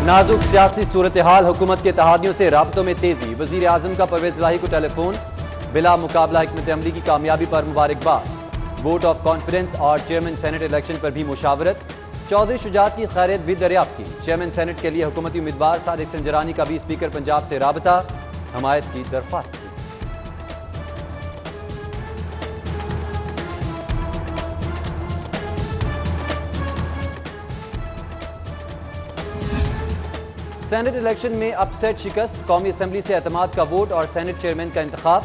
नाजुक सियासी सूरत-ए-हाल, हुकूमत के इत्तेहादियों से राब्तों में तेजी। वजीर आजम का परवेज इलाही को टेलीफोन, बिला मुकाबला हिकमत अमली की कामयाबी पर मुबारकबाद। वोट ऑफ कॉन्फिडेंस और चेयरमैन सेनेट इलेक्शन पर भी मुशावरत। चौधरी शुजात की खैरियत भी दरियाफ्त की। चेयरमैन सेनेट के लिए हुकूमती उम्मीदवार सादिक संजरानी का भी स्पीकर पंजाब से राबता, हमायत की दरख्वास्त की। सेनेट इलेक्शन में अपसेट शिकस्त, कौमी असम्बली से एतमाद का वोट और सेनेट चेयरमैन का इंतखाब।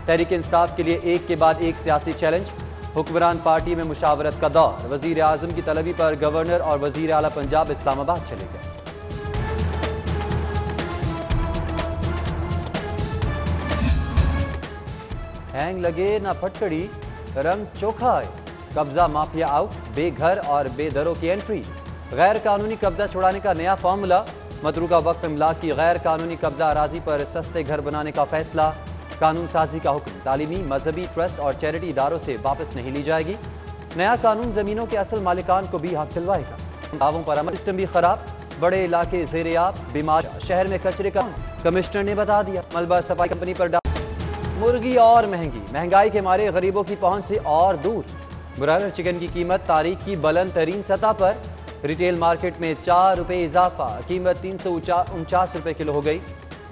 तहरीक इंसाफ के लिए एक के बाद एक सियासी चैलेंज। हुक्मरान पार्टी में मुशावरत का दौर। वजीर आजम की तलबी पर गवर्नर और वजीर आला पंजाब इस्लामाबाद चले गए। हैंग लगे ना फटकड़ी, रंग चोखा आए। कब्जा माफिया आउट, बेघर और बेदरों की एंट्री। गैर कानूनी कब्जा छुड़ाने का नया फार्मूला। मतरूका वक्त इमलाक की गैर कानूनी कब्जा अराजी पर सस्ते घर बनाने का फैसला। कानून साजी का हुक्म, तालीमी, मजहबी, ट्रस्ट और चैरिटी इदारों से वापस नहीं ली जाएगी। नया कानून जमीनों के असल मालिकान को भी हक दिलवाएगा। दावों पर अमल सिस्टम भी खराब, बड़े इलाके ज़ेर-ए-आब, बीमार, शहर में कचरे का कमिश्नर ने बता दिया। मलबा सफाई कंपनी पर मुर्गी और महंगी, महंगाई के मारे गरीबों की पहुंच से और दूर। ब्रायलर चिकन की कीमत तारीख की बुलंद तरीन सतह पर। रिटेल मार्केट में 4 रुपये इजाफा, कीमत 349 रुपये किलो हो गई।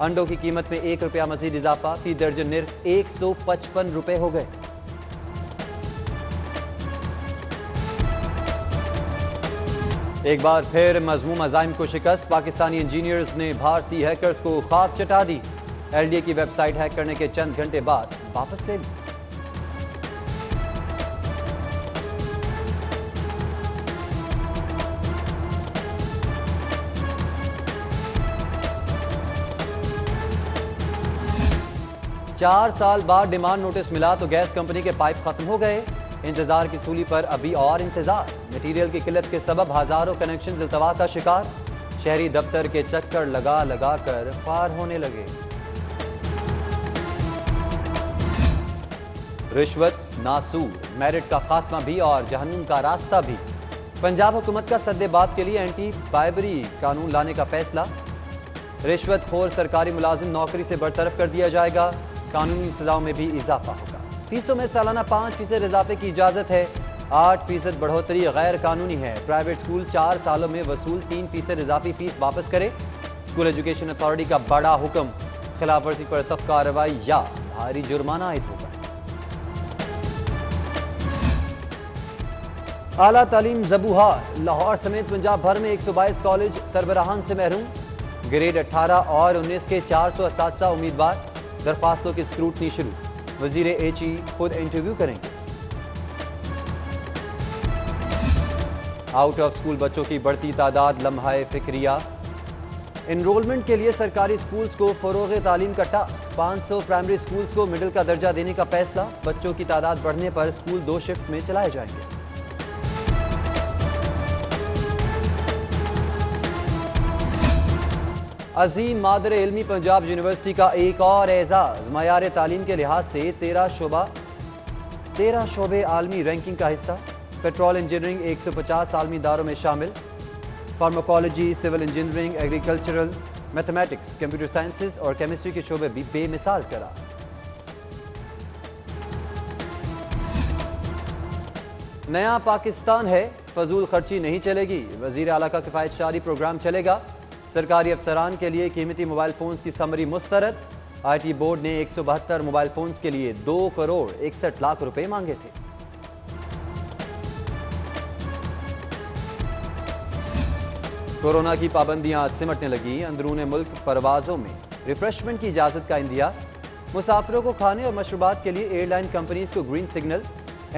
अंडों की कीमत में 1 रुपया मजीद इजाफा, फी दर्जन निर्ख 155 रुपये हो गए। एक बार फिर मजमूम अज़ाइम को शिकस्त, पाकिस्तानी इंजीनियर्स ने भारतीय हैकर्स को खाक चटा दी। एलडीए की वेबसाइट हैक करने के चंद घंटे बाद वापस ले ली। चार साल बाद डिमांड नोटिस मिला तो गैस कंपनी के पाइप खत्म हो गए। इंतजार की सूली पर अभी और इंतजार। मटीरियल की किल्लत के सबब हजारों कनेक्शन इल्तवा का शिकार। शहरी दफ्तर के चक्कर लगा लगा कर पार होने लगे। रिश्वत, नासूर, मेरिट का खात्मा भी और जहन्नुम का रास्ता भी। पंजाब हुकूमत का सद्देबात के लिए एंटी बाइबरी कानून लाने का फैसला। रिश्वत खोर सरकारी मुलाजिम नौकरी से बरतरफ कर दिया जाएगा। कानूनी सजाओं में भी इजाफा होगा। फीसों में सालाना 5% इजाफे की इजाजत है। 8% बढ़ोतरी गैर कानूनी है। प्राइवेट स्कूल 4 सालों में वसूल 3% इजाफी फीस वापस करे। स्कूल एजुकेशन अथॉरिटी का बड़ा हुक्म, खिलाफ वर्जी पर सख्त कार्रवाई या भारी जुर्माना आयद होगा। आला तालीम ज़बूहार, लाहौर समेत पंजाब भर में 122 कॉलेज सरबराहान से महरूम। ग्रेड 18 और 19 के 400 असातिज़ा उम्मीदवार। दरख्वास्तों की स्क्रूटनी शुरू। वजीर एची खुद इंटरव्यू करेंगे। आउट ऑफ स्कूल बच्चों की बढ़ती तादाद लम्हाए फिक्रिया। एनरोलमेंट के लिए सरकारी स्कूल्स को फरोग़ तालीम का टास्क। 500 प्राइमरी स्कूल्स को मिडिल का दर्जा देने का फैसला। बच्चों की तादाद बढ़ने पर स्कूल 2 शिफ्ट में चलाए जाएंगे। अजीम मादर इल्मी पंजाब यूनिवर्सिटी का एक और एजाज। मयार तालीम के लिहाज से 13 शोबे आलमी रैंकिंग का हिस्सा। पेट्रोल इंजीनियरिंग 150 आलमी इदारों में शामिल। Pharmacology, civil engineering, agricultural, mathematics, computer sciences और केमिस्ट्री के शोबे भी बेमिसाल करार। नया पाकिस्तान है, फजूल खर्ची नहीं चलेगी। वजीर आला का किफायत शारी प्रोग्राम चलेगा। सरकारी अफसरान के लिए कीमती मोबाइल फोन्स की समरी मुस्तरद। आईटी बोर्ड ने 172 मोबाइल फोन्स के लिए 2 करोड़ 61 लाख रुपए मांगे थे। कोरोना की पाबंदियां सिमटने लगी। अंदरूने मुल्क परवाजों में रिफ्रेशमेंट की इजाजत का इंदिया। मुसाफिरों को खाने और मशरूबात के लिए एयरलाइन कंपनीज को ग्रीन सिग्नल।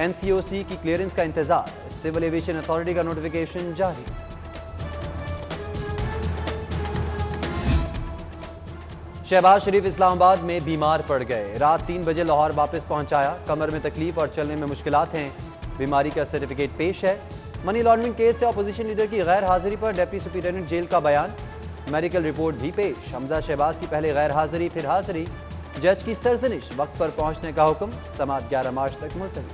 एनसीओसी की क्लियरेंस का इंतजार। सिविल एविएशन अथॉरिटी का नोटिफिकेशन जारी। शहबाज शरीफ इस्लामाबाद में बीमार पड़ गए। रात 3 बजे लाहौर वापस पहुंचाया। कमर में तकलीफ और चलने में मुश्किलात हैं। बीमारी का सर्टिफिकेट पेश है। मनी लॉन्ड्रिंग केस से अपोजिशन लीडर की गैर हाजिरी पर डिप्टी सुपरिटेंडेंट जेल का बयान। मेडिकल रिपोर्ट भी पेश। हमजा शहबाज की पहले गैर हाजिरी फिर हाजिरी। जज की सरजनिश, वक्त पर पहुंचने का हुक्म। समाअत 11 मार्च तक मुलतवी।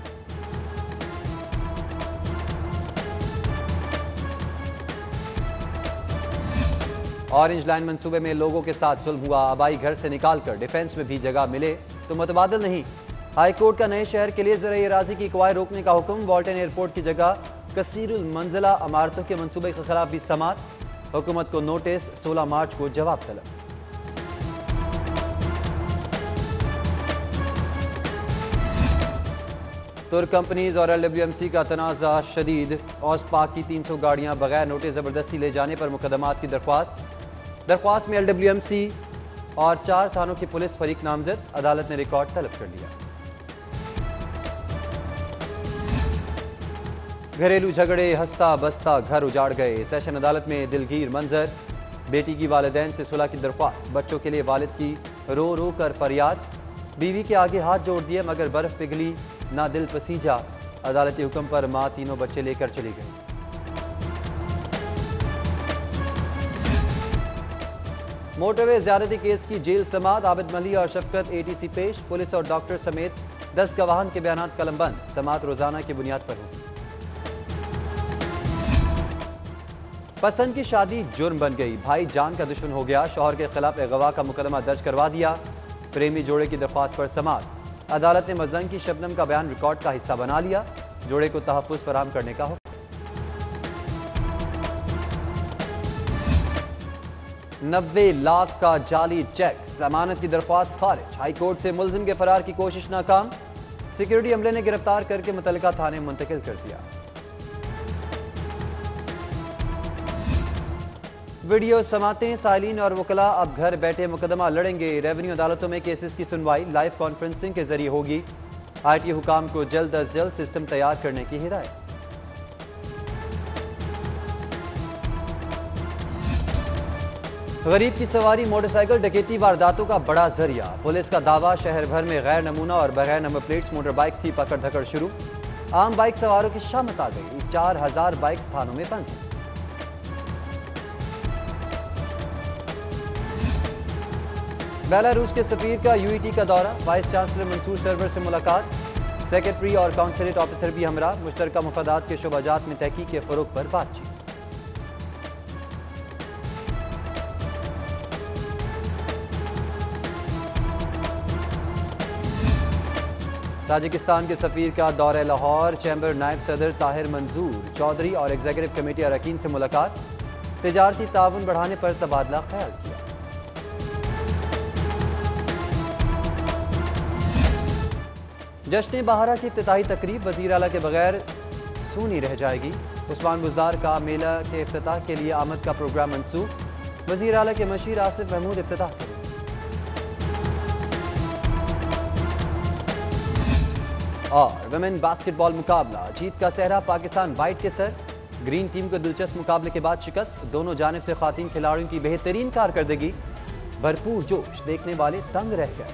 ऑरेंज लाइन मंसूबे में लोगों के साथ जुल्म हुआ, आबाई घर से निकाल कर डिफेंस में भी जगह मिले तो मुतबादल नहीं। हाई कोर्ट का नए शहर के लिए ज़राए अराज़ी की क्वाय रोकने का हुक्म, वाल्टन एयरपोर्ट की जगह कसीरुल मंजिला इमारतों के मंसूबे के खिलाफ भी समाअत, हुकूमत को नोटिस, 16 मार्च को जवाब तलब। तुर्क कंपनीज और LWMC का तनाज़ा शदीद, ऑसपाक की 300 गाड़ियां बगैर नोटिस ज़बरदस्ती ले जाने पर मुकदमात की दरख्वास्त में LWMC और 4 थानों की पुलिस फरीक नामजद, अदालत ने रिकॉर्ड तलब कर लिया। घरेलू झगड़े, हंसता बसता घर उजाड़ गए, सेशन अदालत में दिलगीर मंजर, बेटी की वालिदैन से सुलह की दरख्वास्त, बच्चों के लिए वालिद की रो रो कर फरियाद, बीवी के आगे हाथ जोड़ दिए मगर बर्फ पिघली ना दिल पसीजा, अदालती हुक्म पर मां तीनों बच्चे लेकर चली गई। मोटरवे ज्यादती केस की जेल समाअत, आबिद मली और शफकत ATC पेश, पुलिस और डॉक्टर समेत 10 गवाहान के बयानात कलमबंद, समाअत रोजाना की बुनियाद पर होगी। पसंद की शादी जुर्म बन गई, भाई जान का दुश्मन हो गया, शौहर के खिलाफ अगवा का मुकदमा दर्ज करवा दिया, प्रेमी जोड़े की दरख्वास्त पर समाअत, अदालत ने मजंग की शबनम का बयान रिकॉर्ड का हिस्सा बना लिया, जोड़े को तहफ्फुज़ फराहम करने का हुक्म। 90 लाख का जाली चेक, जमानत की दरख्वास्त खारिज, हाई कोर्ट से मुलजिम के फरार की कोशिश नाकाम, सिक्योरिटी अमले ने गिरफ्तार करके मुतल्लिका थाने मुंतकिल कर दिया। वीडियो समातें, साइलिन और वकला अब घर बैठे मुकदमा लड़ेंगे, रेवेन्यू अदालतों में केसेस की सुनवाई लाइव कॉन्फ्रेंसिंग के जरिए होगी, IT हुकाम को जल्द अज जल्द सिस्टम तैयार करने की हिदायत। गरीब की सवारी मोटरसाइकिल डकैती वारदातों का बड़ा जरिया, पुलिस का दावा, शहर भर में गैर नमूना और बगैर नंबर प्लेट्स मोटर बाइक्स की पकड़ धकड़ शुरू, आम बाइक सवारों की शामत आ गई, 4000 बाइक्स थानों में बंद। बेलारूस के सफीर का UAE का दौरा, वाइस चांसलर मंसूर सरवर से मुलाकात, सेक्रेटरी और काउंसलेट ऑफिसर भी हमरा, मुश्तरका मफादात के शुबाजात में तहकीक के फरोग पर बातचीत। ताजिकिस्तान के सफीर का दौरे लाहौर, चैम्बर नायब सदर ताहिर मंजूर चौधरी और एग्जीक्यूटिव कमेटी अरकान से मुलाकात, तिजारती ताउन बढ़ाने पर तबादला ख्याल किया। जश्न बहारा की इफ्तिताही तकरीब वज़ीर आला के बगैर सूनी रह जाएगी, उस्मान बुज़दार का मेला के इफ्तिताह के लिए आमद का प्रोग्राम मंसूख, वज़ीर आला के मशीर आसिफ महमूद इफ्तिताह करेंगे। और वुमेन बास्केटबॉल मुकाबला, जीत का सेहरा पाकिस्तान वाइट के सर, ग्रीन टीम को दिलचस्प मुकाबले के बाद शिकस्त, दोनों जानिब से खातीन खिलाड़ियों की बेहतरीन कारकर्दगी, भरपूर जोश, देखने वाले दंग रह गए।